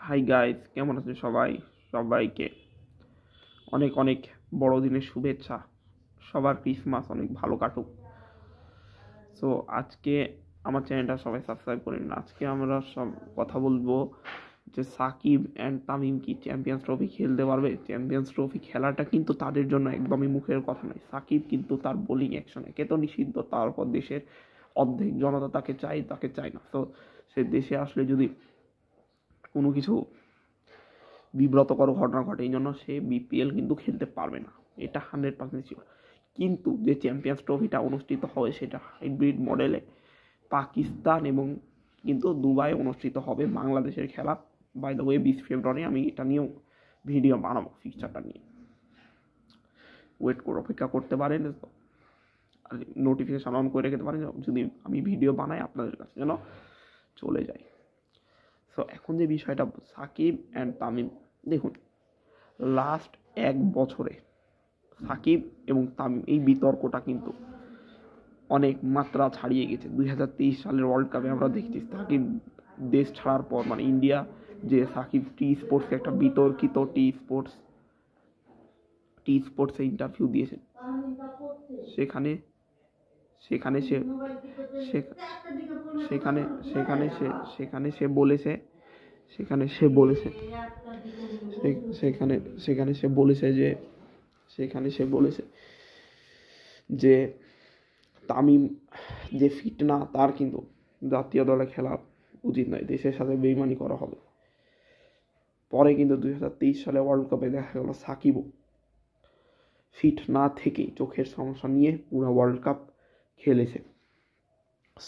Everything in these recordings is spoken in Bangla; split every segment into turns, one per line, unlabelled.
হাই গাইস, কেমন আছেন সবাই? সবাইকে অনেক অনেক বড়দিনের শুভেচ্ছা। সবার ক্রিসমাস অনেক ভালো কাটুক। সো আজকে আমার চ্যানেলটা সবাই সাবস্ক্রাইব করে নিন। আজকে আমরা সব কথা বলবো যে সাকিব অ্যান্ড তামিম কি চ্যাম্পিয়ন্স ট্রফি খেলতে পারবে। চ্যাম্পিয়ন্স ট্রফি খেলাটা কিন্তু তাদের জন্য একদমই মুখের কথা নয়। সাকিব কিন্তু তার বোলিং অ্যাকশন একে তো নিষিদ্ধ, তারপর দেশের অর্ধেক জনতা তাকে চায় না। তো সে দেশে আসলে যদি কোনো কিছু বিব্রতকর ঘটনা ঘটে, এই জন্য সে বিপিএল কিন্তু খেলতে পারবে না, এটা 100% ছিল। কিন্তু যে চ্যাম্পিয়ন্স ট্রফিটা অনুষ্ঠিত হবে সেটা হাইব্রিড মডেলে পাকিস্তান এবং কিন্তু দুবাই অনুষ্ঠিত হবে। বাংলাদেশের খেলা বাই দ্য ওয়ে 20 ফেব্রুয়ারি। আমি এটা নিয়েও ভিডিও বানাবো, ফিকচারটা নিয়ে। ওয়েট করে অপেক্ষা করতে পারেন, আর নোটিফিকেশন অন করে রেখে পারেন, যদি আমি ভিডিও বানাই আপনাদের কাছে যেন চলে যায়। সো এখন যে বিষয়টা, সাকিব অ্যান্ড তামিম, দেখুন লাস্ট 1 বছরে সাকিব এবং তামিম এই বিতর্কটা কিন্তু অনেক মাত্রা ছাড়িয়ে গেছে। 2023 সালের ওয়ার্ল্ড কাপে আমরা দেখছি সাকিব দেশ ছাড়ার পর, মানে ইন্ডিয়া যে সাকিব টি স্পোর্টসকে একটা বিতর্কিত টি স্পোর্টসে ইন্টারভিউ দিয়েছেন, সেখানে সেখানে সে সেখানে সেখানে সে সেখানে সে বলেছে সেখানে সে বলেছে সেখানে সেখানে সে বলেছে যে সেখানে সে বলেছে যে তামিম যে ফিট না, তার কিন্তু জাতীয় দলে খেলা উচিত নয়, দেশের সাথে বেইমানি করা হবে। পরে কিন্তু 2023 সালে ওয়ার্ল্ড কাপে দেখা গেল সাকিবও ফিট না থেকেই চোখের সমস্যা নিয়ে পুরো ওয়ার্ল্ড কাপ খেলেছে।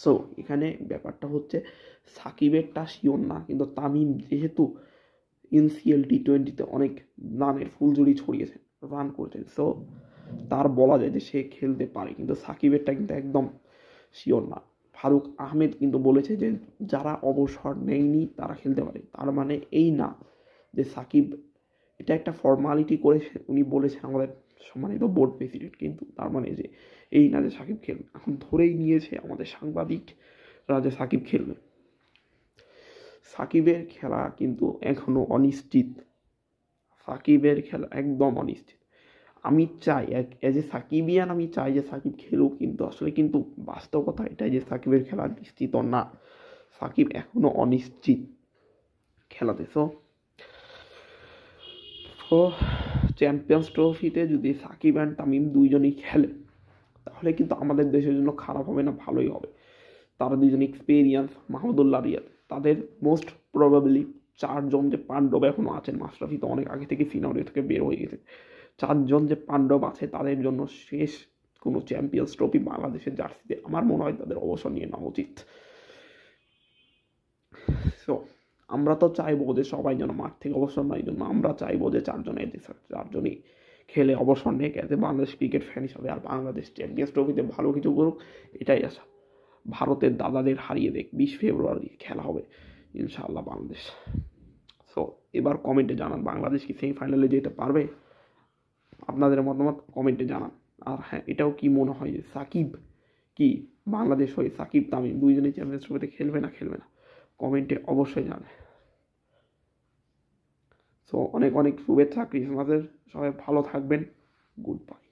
সো এখানে ব্যাপারটা হচ্ছে সাকিবেরটা শিওর না, কিন্তু তামিম যেহেতু এনসিএল টি20তে অনেক রানের ফুলঝুরি ছড়িয়েছেন, রান করেছেন, সো তার বলা যায় যে সে খেলতে পারে, কিন্তু সাকিবেরটা কিন্তু একদম শিওর না। ফারুক আহমেদ কিন্তু বলেছে যে যারা অবসর নেয়নি তারা খেলতে পারে। তার মানে এই না যে সাকিব, এটা একটা ফর্মালিটি করেছে, উনি বলেছেন আমাদের সম্মানিত বোর্ড প্রেসিডেন্ট, কিন্তু তার মানে যে এই না যে সাকিব খেলবে। এখন ধরেই নিয়েছে আমাদের সাংবাদিকরা যে সাকিব খেলবে। সাকিবের খেলা কিন্তু এখনো অনিশ্চিত, সাকিবের খেলা একদম অনিশ্চিত। আমি চাই এজ এ সাকিবিয়ান, আমি চাই যে সাকিব খেলুক, কিন্তু আসলে কিন্তু বাস্তবতা এটাই যে সাকিবের খেলা নিশ্চিত না, সাকিব এখনো অনিশ্চিত খেলাতে। তো চ্যাম্পিয়ন্স ট্রফিতে যদি সাকিব অ্যান্ড তামিম দুইজনই খেলে তাহলে কিন্তু আমাদের দেশের জন্য খারাপ হবে না, ভালোই হবে। তারা দুজন এক্সপেরিয়েন্স, মাহমুদুল্লাহ রিয়াদ, তাদের মোস্ট প্রবাবলি 4জন যে পাণ্ডব এখনও আছেন, মাশরাফি তো অনেক আগে থেকে সিনারিও থেকে বের হয়ে গেছে, 4জন যে পাণ্ডব আছে তাদের জন্য শেষ কোনো চ্যাম্পিয়ন্স ট্রফি বাংলাদেশের জার্সিতে আমার মনে হয় তাদের অবসর নিয়ে নেওয়া উচিত। সো আমরা তো চাইবো যে সবাই যেন মাঠ থেকে অবসর নেয়, জন্য আমরা চাইবো যে 4জনই খেলে অবসর নেয়, যাতে বাংলাদেশ ক্রিকেট ফ্যান হিসাবে আর বাংলাদেশ চ্যাম্পিয়ন্স ট্রফিতে ভালো কিছু করুক, এটাই আশা। ভারতের দাদাদের হারিয়ে দেখ, 20 ফেব্রুয়ারি খেলা হবে ইনশাআল্লাহ বাংলাদেশ। সো এবার কমেন্টে জানান বাংলাদেশ কি সেমিফাইনালে যেতে পারবে, আপনাদের মতামত কমেন্টে জানান। আর হ্যাঁ, এটাও কি মনে হয় যে সাকিব কি বাংলাদেশ হয়ে সাকিব তামিম দুইজনই চ্যাম্পিয়ন্স ট্রফিতে খেলবে না কমেন্টে অবশ্যই জানান। সো অনেক অনেক শুভেচ্ছা ক্রিসমাসের, সবাই ভালো থাকবেন, গুড বাই।